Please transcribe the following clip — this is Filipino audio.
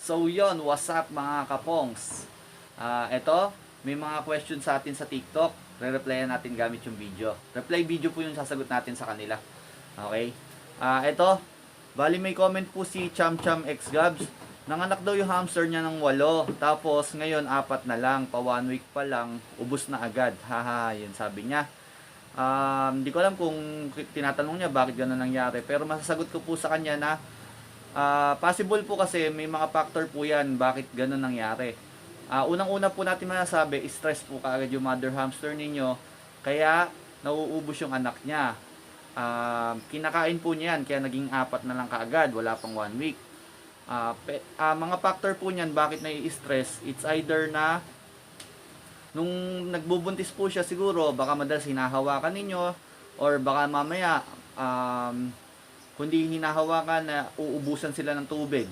So yon, what's up mga kapongs? Eto, may mga question sa atin sa TikTok. Re-replyan natin gamit yung video. Reply video po yung sasagot natin sa kanila. Okay? Eto, bali may comment po si Cham Cham X Gabs. Nanganak daw yung hamster niya ng 8. Tapos ngayon 4 na lang. Pa 1 week pa lang. Ubus na agad. Haha, yun sabi niya. Hindi ko alam kung tinatanong niya bakit gano'n nangyari. Pero masasagot ko po sa kanya na possible po kasi may mga factor po yan bakit ganun nangyari. Unang-una po natin masasabi, stress po kaagad yung mother hamster ninyo, kaya nauubos yung anak niya. Kinakain po niyan, kaya naging 4 na lang kaagad, wala pang 1 week. Mga factor po niyan bakit nai-stress, it's either na nung nagbubuntis po siya siguro, baka madalas hinahawakan ninyo, or baka mamaya kundi hinahawakan na uubusan sila ng tubig.